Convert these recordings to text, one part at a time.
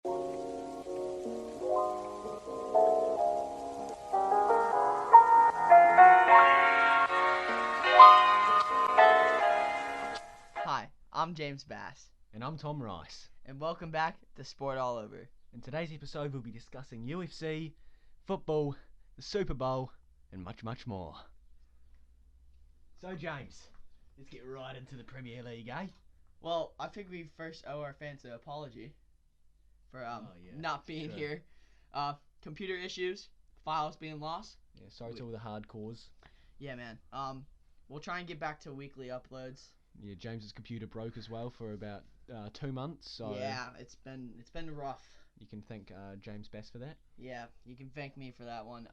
Hi, I'm James Bass, And I'm Tom Rice. and welcome back to Sport All Over. In today's episode, we'll be discussing UFC, football, the Super Bowl, and much, much more. So, James, let's get right into the Premier League, eh? Well, I think we first owe our fans an apology for not being true. here. Computer issues, files being lost. Yeah, sorry to all the hardcores. Yeah, man. We'll try and get back to weekly uploads. Yeah, James's computer broke as well for about 2 months, so Yeah, it's been rough. you can thank James Bass for that. Yeah, you can thank me for that one.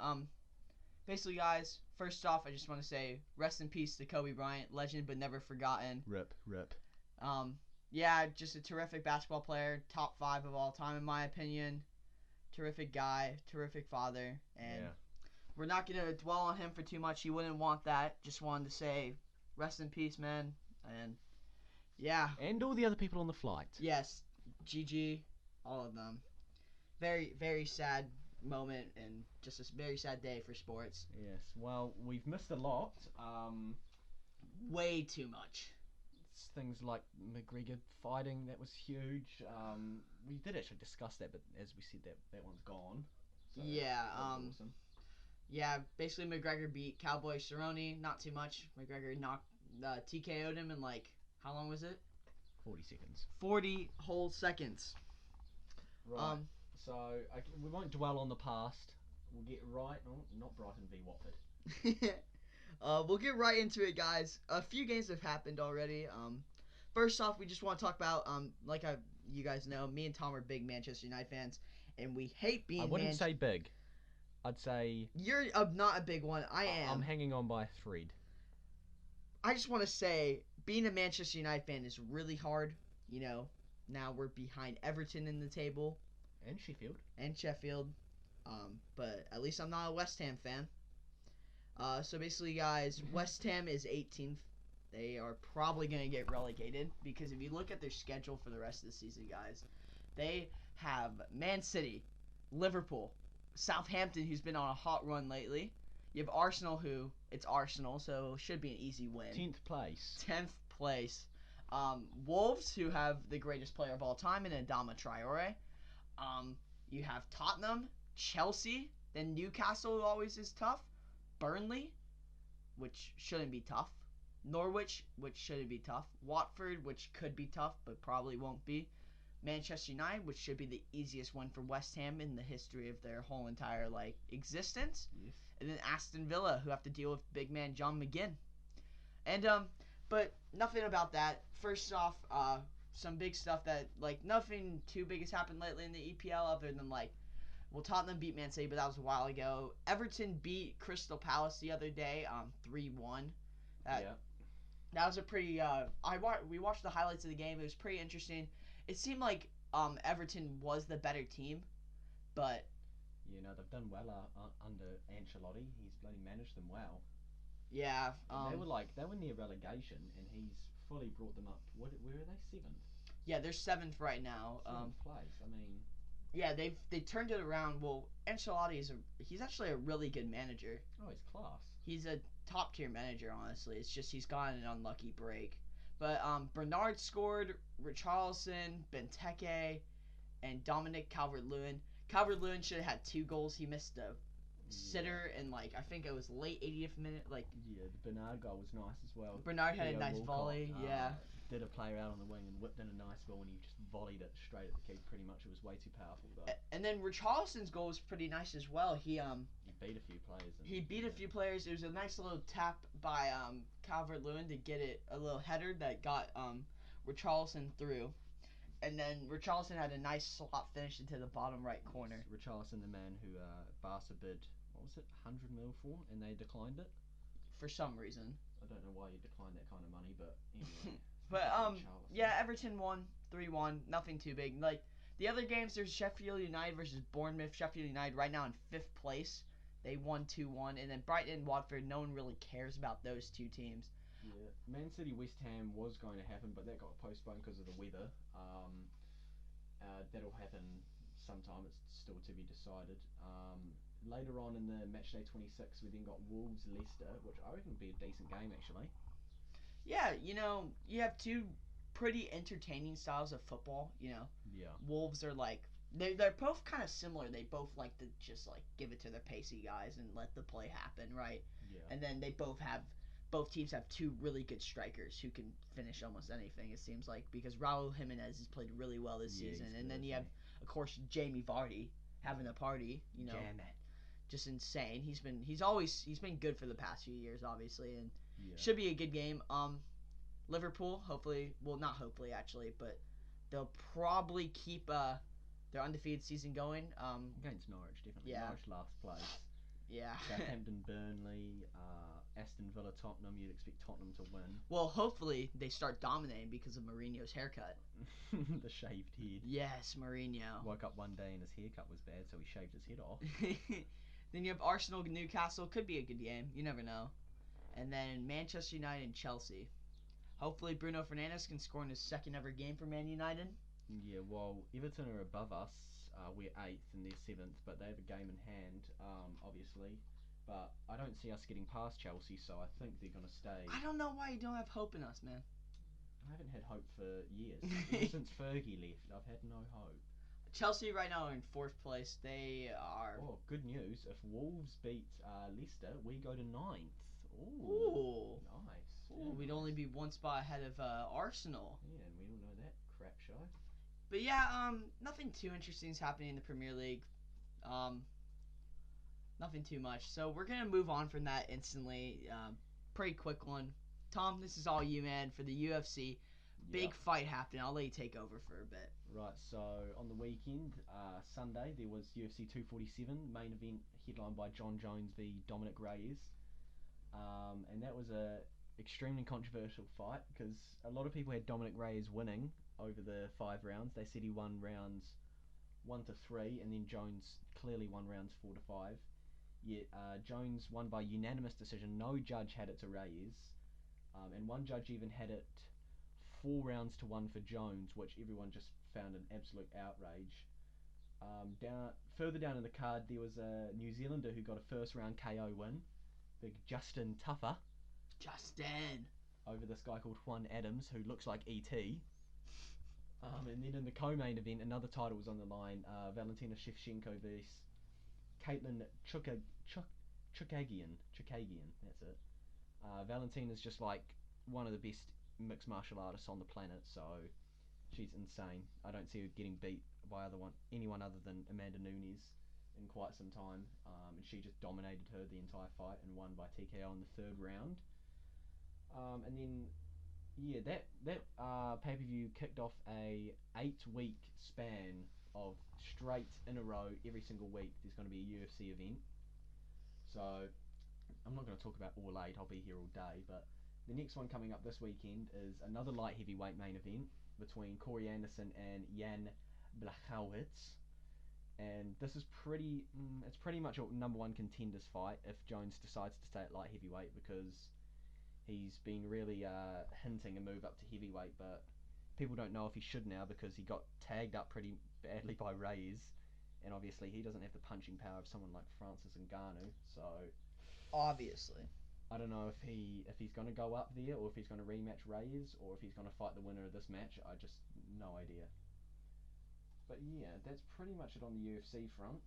Basically, guys, first off, I just want to say rest in peace to Kobe Bryant, legend but never forgotten. Rip. Yeah, just a terrific basketball player, top 5 of all time in my opinion. Terrific guy, terrific father, and we're not gonna dwell on him for too much. He wouldn't want that. Just wanted to say, rest in peace, man. And yeah, And all the other people on the flight. yes, GG, all of them. Very, very sad moment and just a very sad day for sports. Yes, well, we've missed a lot. Way too much. Things like McGregor fighting, that was huge. We did actually discuss that, but as we said, that one's gone. So Yeah, that was awesome. Yeah, basically McGregor beat Cowboy Cerrone, not too much. McGregor knocked TKO'd him in how long was it? 40 seconds. 40 whole seconds. Right. So we won't dwell on the past. We'll get right. Oh, not Brighton v Watford. We'll get right into it, guys. A few games have happened already. First off, we just want to talk about you guys know, me and Tom are big Manchester United fans, and we hate being. I wouldn't say big. I'd say you're not a big one. I am. I'm hanging on by a thread. I just want to say, being a Manchester United fan is really hard. Now we're behind Everton in the table. And Sheffield. But at least I'm not a West Ham fan. So basically, guys, West Ham is 18th. They are probably going to get relegated because if you look at their schedule for the rest of the season, guys, they have Man City, Liverpool, Southampton, who's been on a hot run lately. You have Arsenal, it's Arsenal, so it should be an easy win. 10th place. 10th place. Wolves, who have the greatest player of all time in Adama Traore. You have Tottenham, Chelsea, then Newcastle, who always is tough. Burnley, which shouldn't be tough. Norwich, which shouldn't be tough. Watford, which could be tough, but probably won't be. Manchester United, which should be the easiest one for West Ham in the history of their whole entire existence. Yes. And then Aston Villa, who have to deal with big man John McGinn. And but nothing about that. First off, some big stuff that nothing too big has happened lately in the EPL other than Tottenham beat Man City, but that was a while ago. Everton beat Crystal Palace the other day, 3-1. That was a pretty. We watched the highlights of the game. It was pretty interesting. It seemed like Everton was the better team, but they've done well under Ancelotti. He's bloody managed them well. Yeah. They were near relegation, and he's fully brought them up. Where are they? 7th. Yeah, they're 7th right now. 7th place. I mean. Yeah, they turned it around. Well, Ancelotti he's actually a really good manager. Oh, he's class. He's a top tier manager, honestly. It's just he's gotten an unlucky break. But Bernard scored, Richarlison, Benteke, and Dominic Calvert-Lewin. Calvert-Lewin should have had 2 goals. He missed a sitter in I think it was late 80th minute. Yeah, the Bernard goal was nice as well. Bernard had Theo a nice Walcott, volley. Yeah. Did a player out on the wing and whipped in a nice ball, and he just volleyed it straight at the keeper. Pretty much, it was way too powerful though. And then Richarlison's goal was pretty nice as well. He beat a few players. He beat a few players. It was a nice little tap by Calvert-Lewin to get it a little header that got Richarlison through. And then Richarlison had a nice slot finish into the bottom right corner. Richarlison, the man who Barca bid, what was it, 100 mil for, and they declined it? For some reason. I don't know why you declined that kind of money, but anyway. But yeah, Everton won 3-1. Nothing too big. The other games, there's Sheffield United versus Bournemouth. Sheffield United right now in 5th place. They won 2-1, and then Brighton and Watford. No one really cares about those two teams. Yeah, Man City West Ham was going to happen, but that got postponed because of the weather. That'll happen sometime. It's still to be decided. Later on in the match day 26, we then got Wolves Leicester, which I reckon would be a decent game actually. Yeah, you have two pretty entertaining styles of football. Yeah. Wolves are like they're both kind of similar. They both like to just like give it to their pacey guys and let the play happen, right? Yeah. And then both teams have two really good strikers who can finish almost anything. It seems like because Raul Jimenez has played really well this season, and then you have of course Jamie Vardy having a party. Damn it. Just insane. He's been good for the past few years, obviously, and Yeah. should be a good game. Liverpool, hopefully, well, not hopefully actually, but they'll probably keep their undefeated season going. Against Norwich, definitely. Yeah. Norwich last place. Yeah. Southampton, Burnley, Aston Villa, Tottenham. You'd expect Tottenham to win. Well, hopefully they start dominating because of Mourinho's haircut. The shaved head. Yes, Mourinho. Woke up one day and his haircut was bad, so he shaved his head off. Then you have Arsenal, Newcastle. Could be a good game. You never know. And then Manchester United and Chelsea. Hopefully Bruno Fernandes can score in his second ever game for Man United. Yeah, well, Everton are above us. We're 8th and they're 7th, but they have a game in hand, obviously. But I don't see us getting past Chelsea, so I think they're going to stay. I don't know why you don't have hope in us, man. I haven't had hope for years. Ever since Fergie left, I've had no hope. Chelsea right now are in 4th place. They are... Oh, good news. If Wolves beat Leicester, we go to 9th. Ooh. Nice. Ooh, we'd only be one spot ahead of Arsenal. Yeah, and we all know that crap show. But yeah, nothing too interesting is happening in the Premier League. Nothing too much. So we're going to move on from that instantly. Pretty quick one. Tom, this is all you, man, for the UFC. Big fight happening. I'll let you take over for a bit. Right, so on the weekend, Sunday, there was UFC 247, main event headlined by John Jones v Dominic Reyes. And that was a extremely controversial fight because a lot of people had Dominic Reyes winning over the 5 rounds. They said he won rounds 1 to 3, and then Jones clearly won rounds 4 to 5. Yet Jones won by unanimous decision. No judge had it to Reyes, and one judge even had it 4 rounds to 1 for Jones, which everyone just found an absolute outrage. Further down in the card, there was a New Zealander who got a first round KO win, big Justin Tuffer. Justin! Over this guy called Juan Adams, who looks like E.T. And then in the co-main event, another title was on the line, Valentina Shevchenko vs Caitlin Chukagian, that's it. Valentina's just like one of the best mixed martial artists on the planet, so she's insane. I don't see her getting beat by anyone other than Amanda Nunes in quite some time, and she just dominated her the entire fight and won by TKO in the 3rd round. And then that pay-per-view kicked off a 8-week span of straight in a row every single week. There's going to be a UFC event, so I'm not going to talk about all 8. I'll be here all day, but the next one coming up this weekend is another light heavyweight main event between Corey Anderson and Jan Blachowicz. And this is it's pretty much a number 1 contenders fight if Jones decides to stay at light heavyweight, because he's been really hinting a move up to heavyweight, but people don't know if he should now because he got tagged up pretty badly by Reyes, and obviously he doesn't have the punching power of someone like Francis Ngannou, so obviously I don't know if he's going to go up there, or if he's going to rematch Reyes, or if he's going to fight the winner of this match. I just no idea. But yeah, that's pretty much it on the UFC front.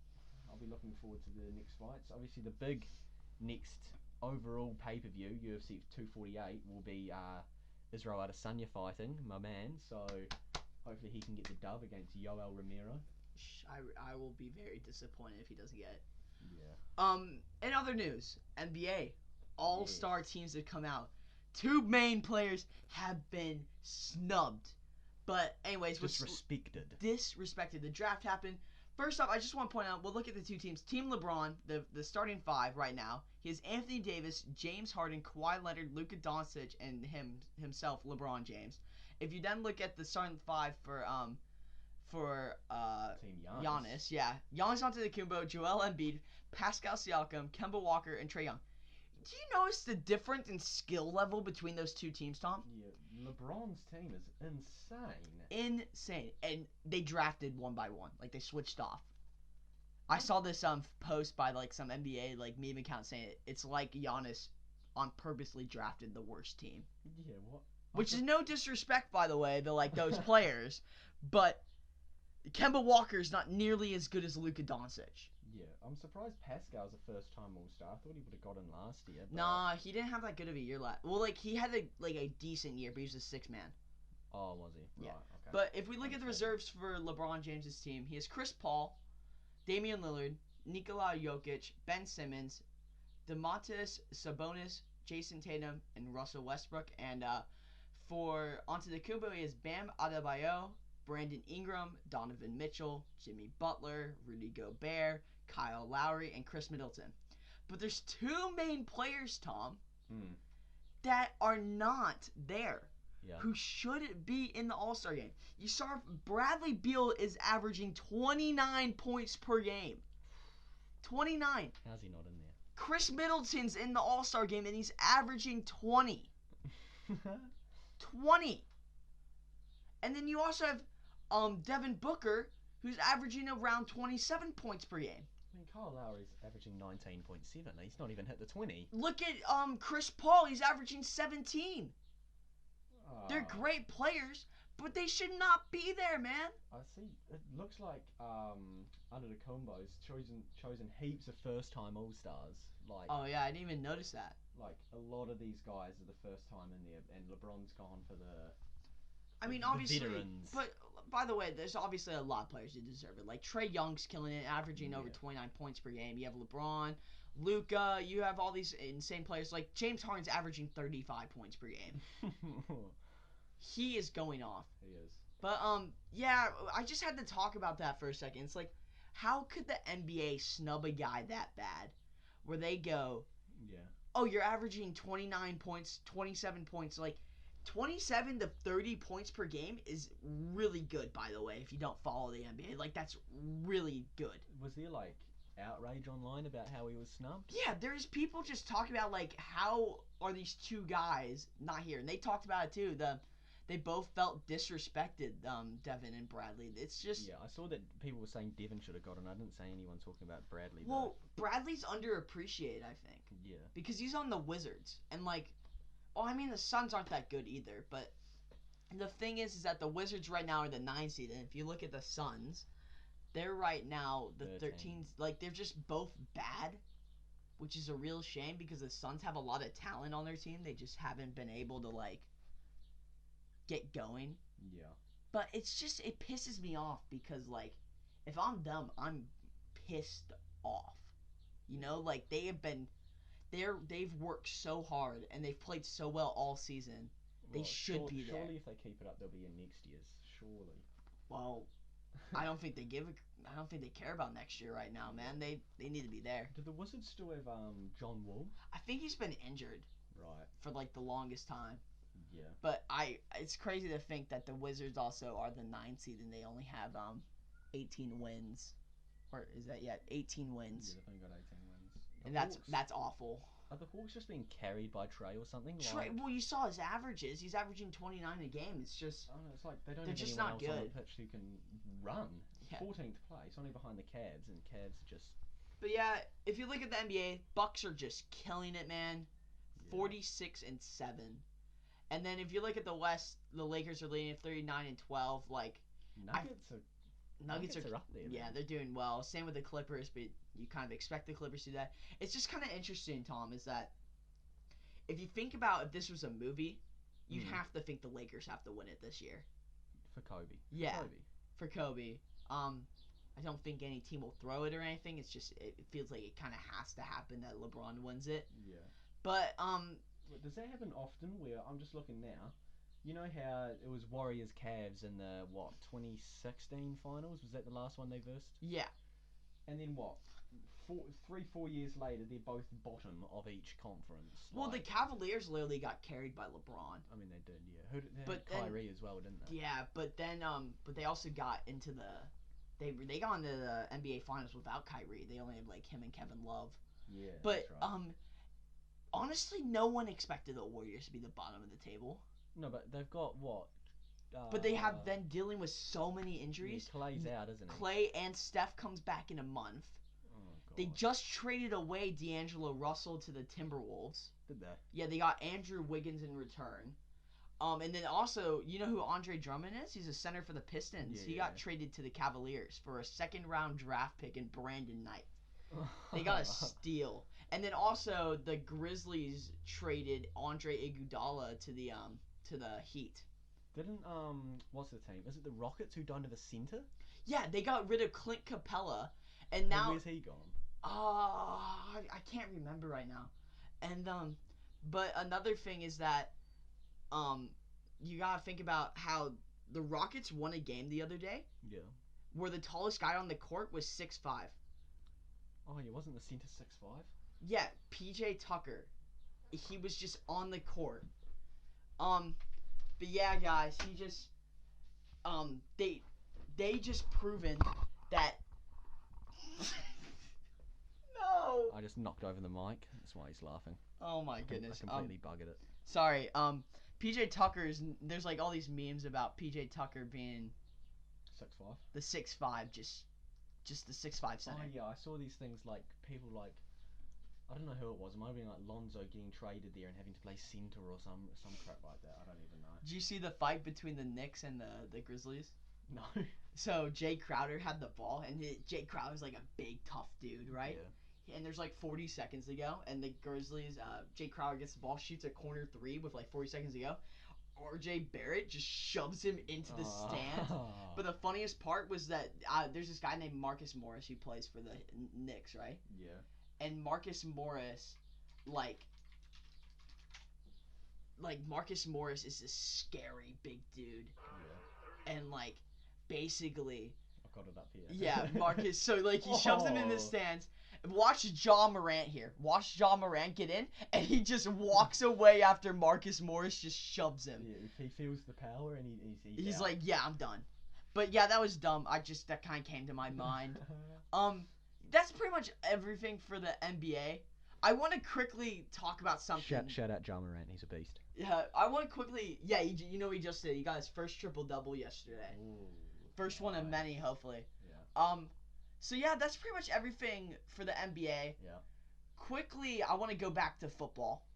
I'll be looking forward to the next fights. Obviously the big next overall pay-per-view, UFC 248, will be Israel Adesanya fighting, my man, so hopefully he can get the dub against Yoel Romero. I will be very disappointed if he doesn't get it. Yeah. In other news, NBA all-star teams have come out. 2 main players have been snubbed. But anyways, disrespected. The draft happened. First off, I just want to point out, we'll look at the 2 teams. Team LeBron, the starting 5 right now. He has Anthony Davis, James Harden, Kawhi Leonard, Luka Doncic, and himself, LeBron James. If you then look at the starting 5 for Team Giannis, yeah. Giannis Antetokounmpo, Joel Embiid, Pascal Siakam, Kemba Walker, and Trae Young. do you notice the difference in skill level between those two teams, Tom? Yeah, LeBron's team is insane. Insane. And they drafted one by one. Like, they switched off. I saw this post by, like, some NBA, like, meme account saying it's like Giannis on purposely drafted the worst team. Yeah, what? Which is no disrespect, by the way, to, like, those players. But Kemba Walker's not nearly as good as Luka Doncic. Yeah, I'm surprised Pascal's a first-time All-Star. I thought he would have gotten last year. But... Nah, he didn't have that good of a year last. Well, like, he had a decent year, but he was a sixth man. Oh, was he? Yeah. Right, okay. But if we look at the reserves for LeBron James' team, he has Chris Paul, Damian Lillard, Nikola Jokic, Ben Simmons, Domantas Sabonis, Jason Tatum, and Russell Westbrook. And for Antetokounmpo, he has Bam Adebayo, Brandon Ingram, Donovan Mitchell, Jimmy Butler, Rudy Gobert, Kyle Lowry, and Chris Middleton. But there's two main players, Tom, that are not there. Yeah. Who should be in the All-Star game. You saw Bradley Beal is averaging 29 points per game. 29. How's he not in there? Chris Middleton's in the All-Star game and he's averaging 20. 20. And then you also have Devin Booker, who's averaging around 27 points per game. I mean, Kyle Lowry's averaging 19.7. He's not even hit the 20. Look at Chris Paul. He's averaging 17. They're great players, but they should not be there, man. I see. It looks like Antetokounmpo's chosen heaps of first-time All-Stars. Like, oh yeah, I didn't even notice that. Like, a lot of these guys are the first time in there, and LeBron's gone for the. I mean, the obviously, veterans. but by the way, there's obviously a lot of players who deserve it. Like Trae Young's killing it, averaging over 29 points per game. You have LeBron, Luka. You have all these insane players. Like James Harden's averaging 35 points per game. He is going off. He is. But yeah, I just had to talk about that for a second. It's like, how could the NBA snub a guy that bad, where they go, yeah, oh, you're averaging 29 points, 27 points, like 27 to 30 points per game is really good, by the way, if you don't follow the NBA. Like, that's really good. Was there, like, outrage online about how he was snubbed? Yeah, there's people just talking about, like, how are these two guys not here? And they talked about it, too. They both felt disrespected, Devin and Bradley. It's just... Yeah, I saw that people were saying Devin should have gotten. I didn't say anyone talking about Bradley. Well, Bradley's underappreciated, I think. Yeah. Because he's on the Wizards. And, like... Well, I mean, the Suns aren't that good either, but the thing is that the Wizards right now are the 9 seed, and if you look at the Suns, they're right now the 13. Like, they're just both bad, which is a real shame because the Suns have a lot of talent on their team. They just haven't been able to, like, get going. Yeah. But it's just, it pisses me off because, like, if I'm them, I'm pissed off. You know, like, they've worked so hard and they've played so well all season. They should be there. Surely if they keep it up, they'll be in next year's. Surely. Well, I don't think they care about next year right now, man. They need to be there. Do the Wizards still have John Wall? I think he's been injured. Right. For like the longest time. Yeah. But it's crazy to think that the Wizards also are the 9 seed and they only have 18 wins. Or is that 18 wins? Yeah, they've only got 18 wins. And that's awful. Are the Hawks just being carried by Trae or something? Well, you saw his averages. He's averaging 29 a game. It's just... Oh, no, it's like they don't they're have just anyone not else on good. the pitch who can run. Yeah. 14th place, only behind the Cavs, and Cavs just... But yeah, if you look at the NBA, Bucks are just killing it, man. Yeah. 46-7. And then if you look at the West, the Lakers are leading at 39-12. Like... Nuggets are up there. Yeah, man. they're doing well. Same with the Clippers, but you kind of expect the Clippers to do that. It's just kind of interesting, Tom, is that if you think about if this was a movie, you'd have to think the Lakers have to win it this year. For Kobe. Yeah. For Kobe. I don't think any team will throw it or anything. It's just it feels like it kind of has to happen that LeBron wins it. Yeah. But does that happen often? Where I'm just looking now. You know how it was Warriors Cavs in the 2016 finals? Was that the last one they versed? Yeah. And then what? 4 years later, they're both bottom of each conference. Well, the Cavaliers literally got carried by LeBron. I mean, they did, yeah. They had Kyrie as well, didn't they? Yeah, but then but they also got into they got into the NBA finals without Kyrie. They only had like him and Kevin Love. Yeah. But that's right. honestly, no one expected the Warriors to be the bottom of the table. No, but they've got what? But they have been dealing with so many injuries. Yeah, Clay's out, isn't he? Clay and Steph comes back in a month. Oh, God. They just traded away D'Angelo Russell to the Timberwolves. Did they? Yeah, they got Andrew Wiggins in return. And then also, you know who Andre Drummond is? He's a center for the Pistons. Yeah, He got traded to the Cavaliers for a second-round draft pick in Brandon Knight. They got a steal. And then also the Grizzlies traded Andre Iguodala to the Heat. Didn't what's the team? Is it the Rockets who don't have a center? Yeah, they got rid of Clint Capella, and now Where's he gone? I can't remember right now. And but another thing is that you gotta think about how the Rockets won a game the other day Yeah. where the tallest guy on the court was 6'5". Oh, he wasn't the center 6'5"? Yeah, PJ Tucker. He was just on the court. But yeah, guys, he just they just proven that no. I just knocked over the mic. That's why he's laughing. Oh my goodness. I completely buggered it. Sorry. PJ Tucker's there's like all these memes about PJ Tucker being 6'5". the 6'5", just the 6'5" center. Oh yeah, I saw these things like people like I don't know who it was. It might have been like Lonzo getting traded there and having to play center or some crap like that. I don't even know. Did you see the fight between the Knicks and the Grizzlies? No. So Jay Crowder had the ball, and Jay Crowder's like a big tough dude, right? Yeah. And there's like 40 seconds to go, and the Grizzlies, Jay Crowder gets the ball, shoots a corner three with like 40 seconds to go. RJ Barrett just shoves him into the stand. But the funniest part was that there's this guy named Marcus Morris who plays for the Knicks, right? Yeah. And Marcus Morris, like Marcus Morris is this scary big dude. Yeah. And like basically I've got it up here. yeah, Marcus, so like he shoves him in the stands. Watch Ja Morant here. Watch Ja Morant get in, and he just walks away after Marcus Morris just shoves him. Yeah, he feels the power and He's out. like, yeah, I'm done. But yeah, that was dumb. That kind of came to my mind. That's pretty much everything for the NBA. I want to quickly talk about something. Shout out Ja Morant, he's a beast. Yeah, I want to quickly. Yeah, you know what he just did. He got his first triple-double yesterday. Ooh, First one of many, hopefully. Yeah. So yeah, that's pretty much everything for the NBA. Yeah. Quickly, I want to go back to football.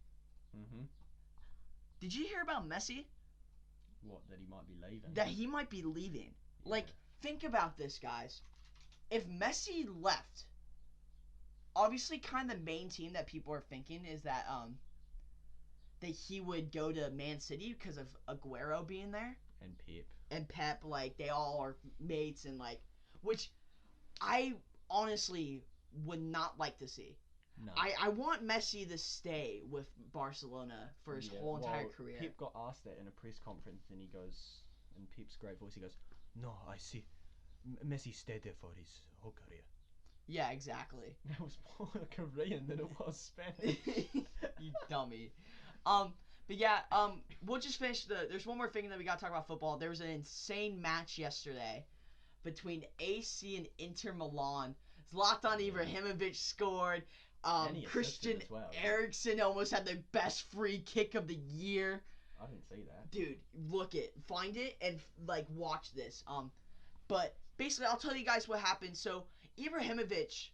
Mhm. Did you hear about Messi? What, that he might be leaving? That he might be leaving. Yeah. Like, think about this, guys. If Messi left, obviously, kind of the main team that people are thinking is that he would go to Man City because of Aguero being there. And Pep. And Pep, like, they all are mates and, like, which I honestly would not like to see. No. I want Messi to stay with Barcelona for his whole entire career. Pep got asked that in a press conference, and he goes, in Pep's great voice, he goes, "No, I see. Messi stayed there for his whole career." Yeah, exactly. That was more Korean than it was Spanish. You dummy. But yeah, we'll just finish there's one more thing that we gotta talk about football. There was an insane match yesterday between AC and Inter Milan. Zlatan Ibrahimovic scored. Christian Eriksen almost had the best free kick of the year. I didn't see that. Dude, find it and like watch this. But basically I'll tell you guys what happened. So Ibrahimovic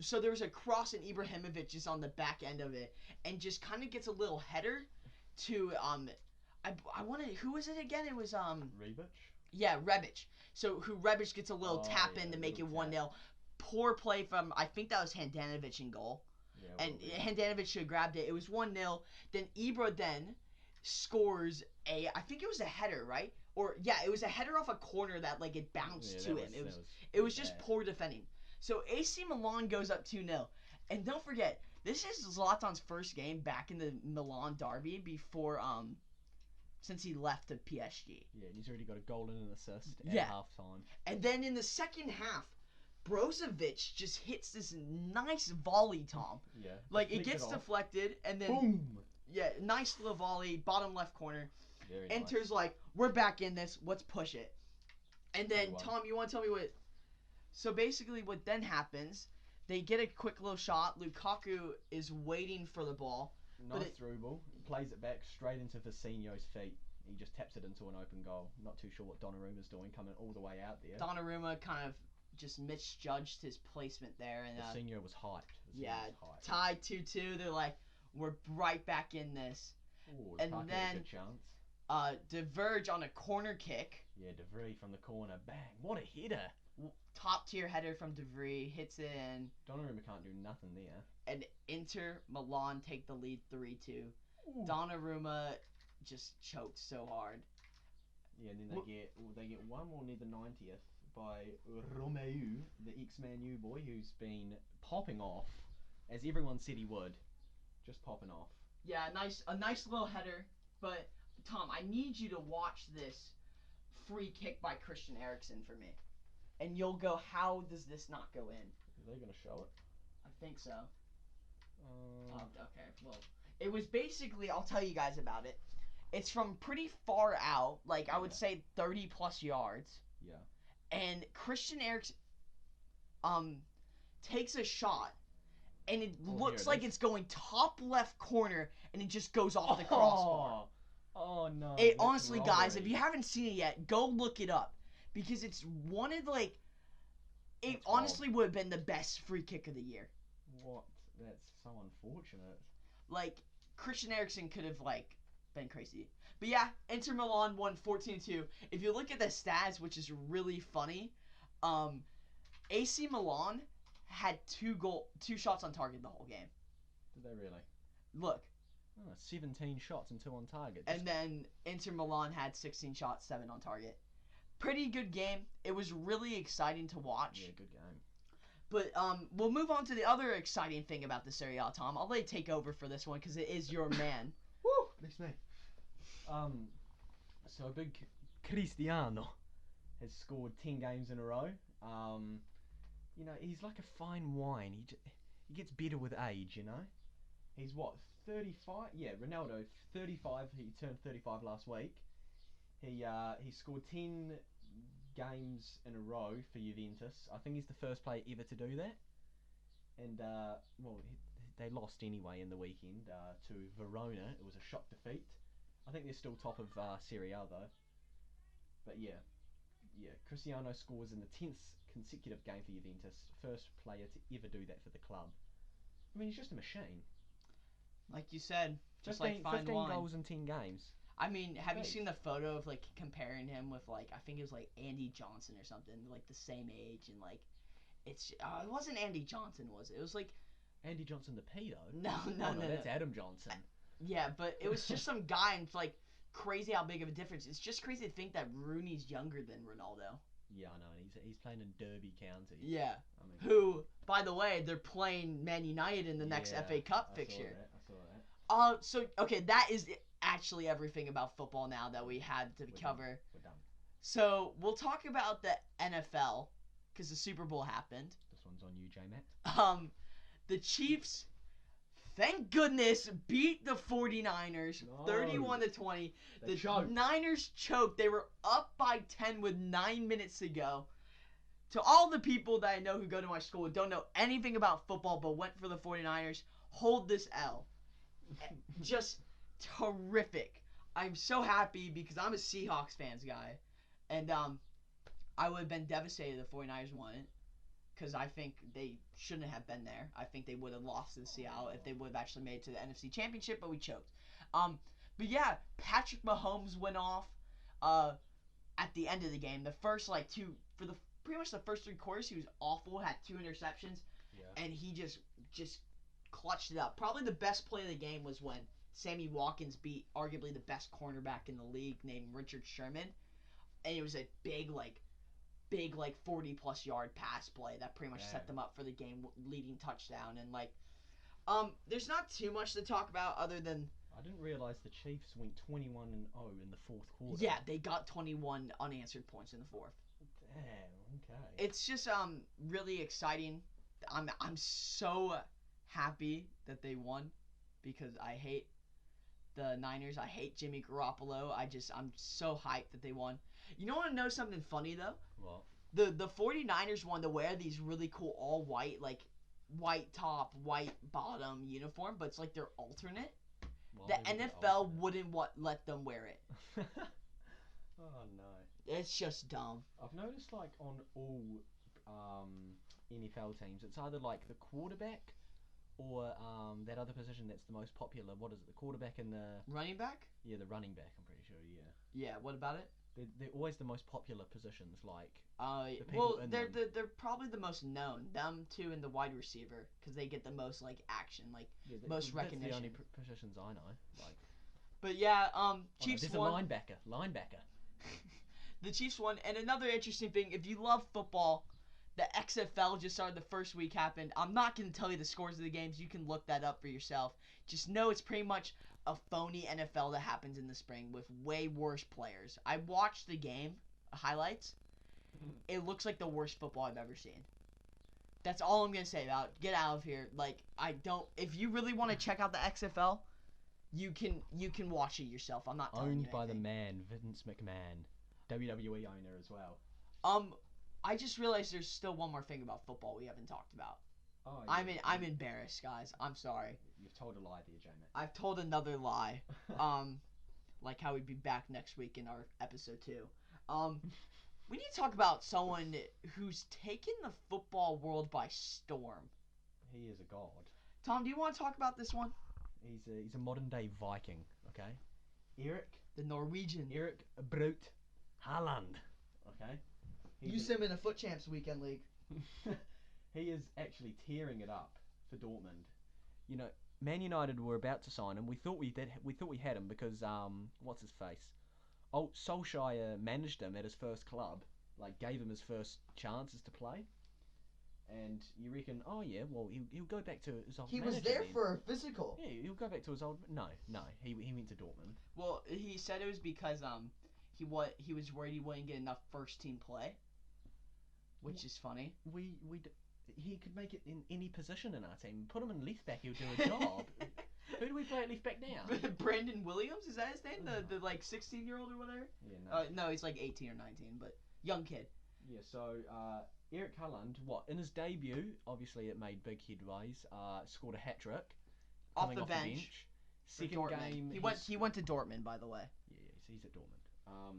so there was a cross and Ibrahimovic is on the back end of it and just kind of gets a little header to I wanted, who was it again? It was Rebic? Yeah, Rebic. So Rebic gets a little tap in to make it 1-0. Poor play from, I think that was Handanovic in goal. Yeah, And Handanovic should have grabbed it. It was 1-0. Then Ibra scores I think it was a header, right? Or yeah, it was a header off a corner that like it bounced to him. It was just poor defending. So AC Milan goes up 2-0. And don't forget, this is Zlatan's first game back in the Milan derby before since he left to PSG. Yeah, and he's already got a goal and an assist at halftime. And then in the second half, Brozovic just hits this nice volley, Tom. Yeah. Like it gets deflected and then boom. Yeah, nice little volley, bottom left corner. Very Inter's nice. like, we're back in this, let's push it. And then Tom, you want to tell me what? So basically, what then happens? They get a quick little shot. Lukaku is waiting for the ball. Nice through ball. Plays it back straight into Vecino's feet. He just taps it into an open goal. Not too sure what Donnarumma's doing, coming all the way out there. Donnarumma kind of just misjudged his placement there, and Vecino was hyped. Tied 2-2. They're like, we're right back in this. Ooh, and Lukaku then had a good chance. De Vrij on a corner kick. Yeah, De Vrij from the corner, bang! What a header! Top tier header from De Vrij, hits it in. Donnarumma can't do nothing there. And Inter Milan take the lead 3-2. Donnarumma just choked so hard. Yeah, and then they get one more near the 90th by Romeu, the ex-Man U boy, who's been popping off, as everyone said he would, just popping off. Yeah, a nice little header. But Tom, I need you to watch this free kick by Christian Eriksen for me, and you'll go, how does this not go in? Are they gonna show it? I think so. Okay. Well, it was basically, I'll tell you guys about it. It's from pretty far out, like I would say 30 plus yards. Yeah. And Christian Eriksen takes a shot, and it looks like it's going top left corner, and it just goes off the crossbar. Oh no. It honestly, guys, if you haven't seen it yet, go look it up, because it's one of it honestly would have been the best free kick of the year. What? That's so unfortunate. Like, Christian Eriksen could have been crazy. But yeah, Inter Milan won 14-2. If you look at the stats, which is really funny, AC Milan had two shots on target the whole game. Did they really? Look. 17 shots and 2 on target. And then Inter Milan had 16 shots, 7 on target. Pretty good game. It was really exciting to watch. Yeah, good game. But we'll move on to the other exciting thing about the Serie A, Tom. I'll let you take over for this one because it is your man. Woo! That's me. So big Cristiano has scored 10 games in a row. You know, he's like a fine wine. He gets better with age, you know? He's what, 35? Yeah, Ronaldo, 35. He turned 35 last week. He scored 10 games in a row for Juventus. I think he's the first player ever to do that. And, they lost anyway in the weekend to Verona. It was a shock defeat. I think they're still top of Serie A though. But yeah, Cristiano scores in the 10th consecutive game for Juventus. First player to ever do that for the club. I mean, he's just a machine. Like you said, just 15 like fine wine. goals in 10 games. I mean, have you seen the photo of comparing him with I think it was Andy Johnson or something, the same age, and it wasn't Andy Johnson, was it? It was Andy Johnson the pedo? No, that's Adam Johnson. Yeah, but it was just some guy, and it's crazy how big of a difference. It's just crazy to think that Rooney's younger than Ronaldo. Yeah, I know. He's playing in Derby County. Yeah. Who, by the way, they're playing Man United in the next FA Cup fixture. I saw that. So okay, that is actually everything about football now that we had to cover. We're done. So we'll talk about the NFL because the Super Bowl happened. This one's on you, J-Mac. The Chiefs, thank goodness, beat the 49ers 31-20. The Niners choked. They were up by 10 with 9 minutes to go. To all the people that I know who go to my school who don't know anything about football but went for the 49ers, hold this L. Just terrific. I'm so happy because I'm a Seahawks fans guy. And I would have been devastated if the 49ers won it. Because I think they shouldn't have been there. I think they would have lost to the Seattle if they would have actually made it to the NFC Championship, but we choked. But yeah, Patrick Mahomes went off at the end of the game. The first pretty much the first 3 quarters, he was awful. Had 2 interceptions, and he just clutched it up. Probably the best play of the game was when Sammy Watkins beat arguably the best cornerback in the league named Richard Sherman, and it was a big 40-plus yard pass play that pretty much set them up for the game-leading touchdown. And there's not too much to talk about other than I didn't realize the Chiefs went 21-0 in the fourth quarter. Yeah, they got 21 unanswered points in the fourth. Damn. Okay. It's just really exciting. I'm so happy that they won because I hate the Niners. I hate Jimmy Garoppolo. I'm so hyped that they won. You want to know something funny though? What? The 49ers wanted to wear these really cool all white white top, white bottom uniform, but it's like their alternate. Why The would it be NFL alternate? wouldn't let them wear it. Oh no. It's just dumb. I've noticed like on all NFL teams, it's either like the quarterback or that other position that's the most popular. What is it? The quarterback and the Running back? the running back. I'm pretty sure. Yeah, Yeah. What about it? they're always the most popular positions. Like people Well, in they're them. they're probably the most known. Them two and the wide receiver, because they get the most like action, like Yeah, most that's the only recognition. positions I know. Like But yeah, oh, no, Chiefs there's won. a linebacker. The Chiefs won, and another interesting thing: if you love football, the XFL just started. The first week happened. I'm not going to tell you the scores of the games. You can look that up for yourself. Just know it's pretty much a phony NFL that happens in the spring with way worse players. I watched the game highlights. It looks like the worst football I've ever seen. That's all I'm gonna say about it. Get out of here. Like I don't. If you really want to check out the XFL, you can watch it yourself. I'm not telling you Owned by the anything. man Vince McMahon, WWE owner as well. I just realized there's still one more thing about football we haven't talked about. Oh, I'm embarrassed, guys. I'm sorry. You've told a lie there, J-Mac. I've told another lie. Like how we'd be back next week in our episode 2. We need to talk about someone who's taken the football world by storm. He is a god. Tom, do you want to talk about this one? He's a modern day Viking. Okay, Erik The Norwegian. Braut Haaland. Okay, Use him in the Foot Champs Weekend League. he is actually tearing it up for Dortmund. You know, Man United were about to sign him. We thought we had him because what's his face? Oh, Solskjaer managed him at his first club, like gave him his first chances to play. And you reckon, oh yeah, well he'll go back to his old. He manager was there then. for a physical. Yeah, he'll go back to his old. No, he went to Dortmund. Well, he said it was because he was worried he wouldn't get enough first team play, which is funny. He could make it in any position in our team. Put him in left back, he'll do a job. Who do we play at left back now? Brandon Williams, is that his name? The like 16-year-old or whatever? Yeah, no. No, he's like 18 or 19, but young kid. Yeah, so Erik Haaland, in his debut, obviously it made big headways. Scored a hat trick Off the bench. for Second Dortmund. game, He went to Dortmund, by the way. Yeah, he's at Dortmund.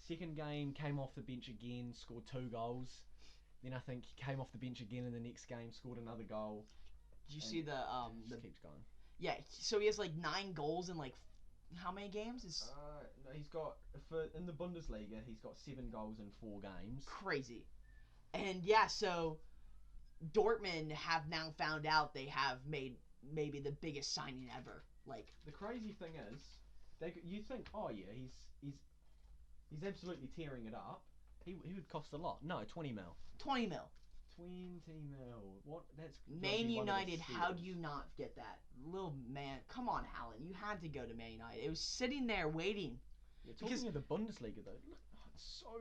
Second game, came off the bench again, scored 2 goals. Then I think he came off the bench again in the next game, scored another goal. Did you see the Just keeps going. Yeah, so he has like 9 goals in like how many games? It's No, he's got in the Bundesliga, he's got 7 goals in 4 games. crazy. And yeah, so Dortmund have now found out they have made maybe the biggest signing ever. Like The crazy thing is, you think, oh yeah, he's absolutely tearing it up. He would cost a lot. No, 20 mil. 20 mil. 20 mil. What? That's gotta Man be one of the United, how do steals. you not get that? Little man, come on, Haaland. You had to go to Man United. It was sitting there waiting. Yeah, talking because- of the Bundesliga though, look, it's so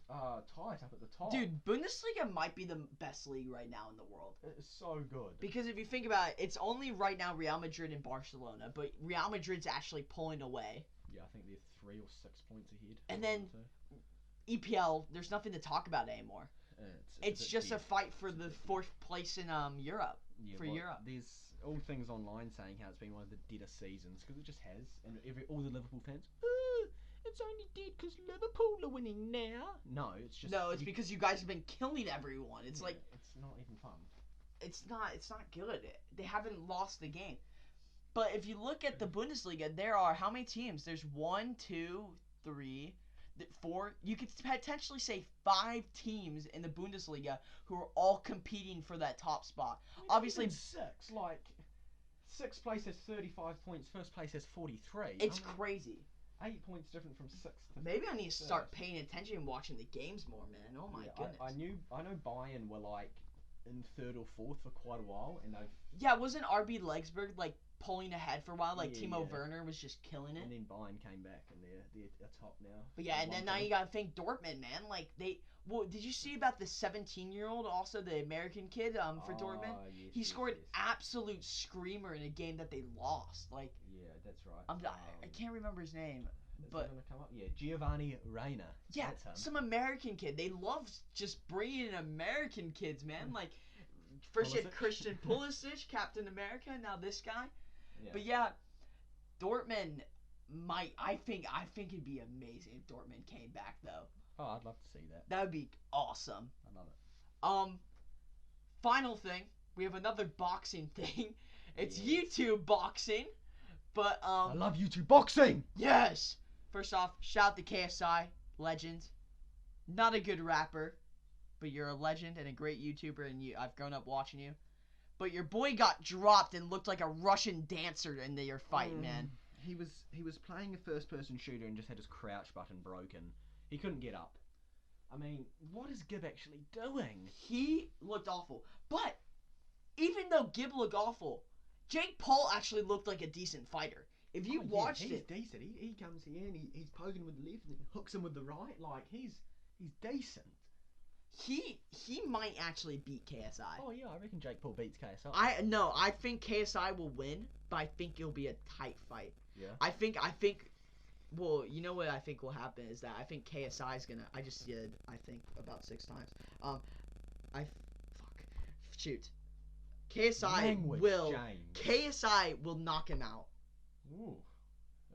tight up at the top. Dude, Bundesliga might be the best league right now in the world. It is so good. Because if you think about it, it's only right now Real Madrid and Barcelona, but Real Madrid's actually pulling away. Yeah, I think they're 3 or 6 points ahead. And then EPL, there's nothing to talk about anymore. It's bit just a dead. fight for It's a the bit dead. 4th place in Europe. Yeah, for well, Europe. There's all things online saying how it's been one of the deadest seasons because it just has, and all the Liverpool fans, it's only dead because Liverpool are winning now. No, it's just No, it's because you guys have been killing everyone. It's yeah, like it's not even fun. it's not good. They haven't lost the game. But if you look at the Bundesliga, there are how many teams? There's 1, 2, 3, 4. You could potentially say 5 teams in the Bundesliga who are all competing for that top spot. I mean, Obviously- even 6, like 6th place has 35 points, 1st place has 43. It's I mean, crazy. 8 points different from 6th to Maybe I need to start first. paying attention and watching the games more, man. Oh my Yeah, goodness. I know Bayern were like in 3rd or 4th for quite a while, and they've Yeah, wasn't RB Leipzig like pulling ahead for a while? Like Yeah, Timo yeah. Werner was just killing it. and then Bayern came back and they're top now. But yeah, At and then one now point. you gotta think Dortmund, man. Like well, did you see about the 17-year-old, also the American kid, for Dortmund? Yes, He yes, scored yes. absolute screamer in a game that they lost. Like Yeah, that's right. I can't remember his name. Is but- that gonna come up? Yeah, Giovanni Reina. Yeah, That's him. some American kid. They love just bringing in American kids, man. Like First you had Pulisic. Christian Pulisic, Captain America. Now this guy. Yeah. But yeah, Dortmund might. I think it'd be amazing if Dortmund came back though. Oh, I'd love to see that. That would be awesome. I love it. Final thing, we have another boxing thing. It's Yes. YouTube boxing, but I love YouTube boxing. yes. First off, shout out to KSI, legend. Not a good rapper, but you're a legend and a great YouTuber, and I've grown up watching you. But your boy got dropped and looked like a Russian dancer in your fight, man. He was playing a first-person shooter and just had his crouch button broken. He couldn't get up. I mean, what is Gib actually doing? He looked awful. But even though Gib looked awful, Jake Paul actually looked like a decent fighter. If you watched he's it, decent. He comes here and he's poking with the left and then hooks him with the right. Like he's decent. he might actually beat KSI. Oh yeah, I reckon Jake Paul beats KSI. I think KSI will win, but I think it'll be a tight fight. Yeah. I think well, you know what I think will happen is that I think KSI is gonna. I just did. I think about 6 times. Shoot. Language, James. KSI will knock him out. Ooh.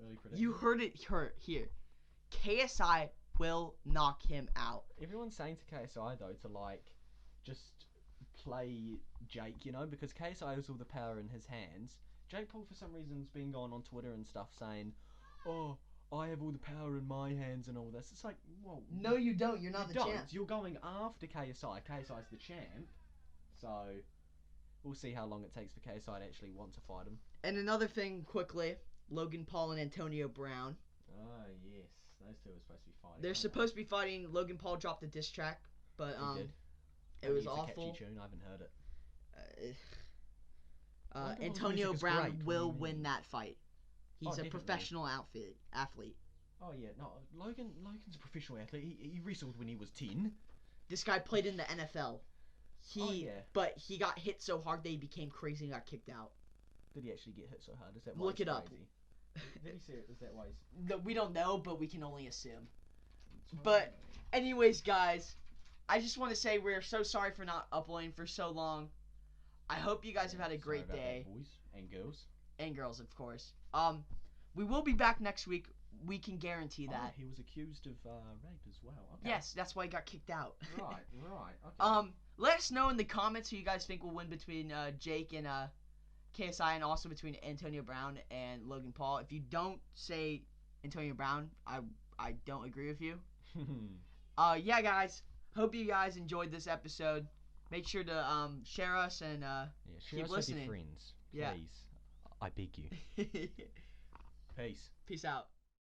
Early prediction. You heard it here. KSI will knock him out. Everyone's saying to KSI though to like just play Jake, you know, because KSI has all the power in his hands. Jake Paul for some reason's been going on Twitter and stuff saying, "Oh, I have all the power in my hands and all this." It's like, well, No, you don't. You're not you the don't. champ. You're going after KSI. KSI's the champ, so we'll see how long it takes for KSI to actually want to fight him. And another thing, quickly, Logan Paul and Antonio Brown. Oh yes, those two are supposed to be fighting. They're supposed to be fighting. Logan Paul dropped a diss track, but He did. it was It's a awful. catchy tune. I haven't heard it. Uh, Logan Paul's Antonio music is Brown great, what do will you mean? win that fight. He's Oh, a definitely. professional athlete. Oh yeah, no, Logan's a professional athlete. He wrestled when he was 10. This guy played in the NFL. Oh, yeah. But he got hit so hard that he became crazy and got kicked out. Did he actually get hit so hard? Is that why Look he's it up. crazy? Did he say it? Is that why he's... We don't know, but we can only assume. But anyways, guys, I just want to say we're so sorry for not uploading for so long. I hope you guys have had a Sorry great about that, day. boys and girls. And girls, of course. We will be back next week. We can guarantee that. Oh, he was accused of rape as well. Okay. Yes, that's why he got kicked out. Right. Okay. Let us know in the comments who you guys think will win between Jake and KSI, and also between Antonio Brown and Logan Paul. If you don't say Antonio Brown, I don't agree with you. Yeah, guys. Hope you guys enjoyed this episode. Make sure to share us and share keep us listening. with your friends, Yeah. please. I beg you. Peace. Peace out.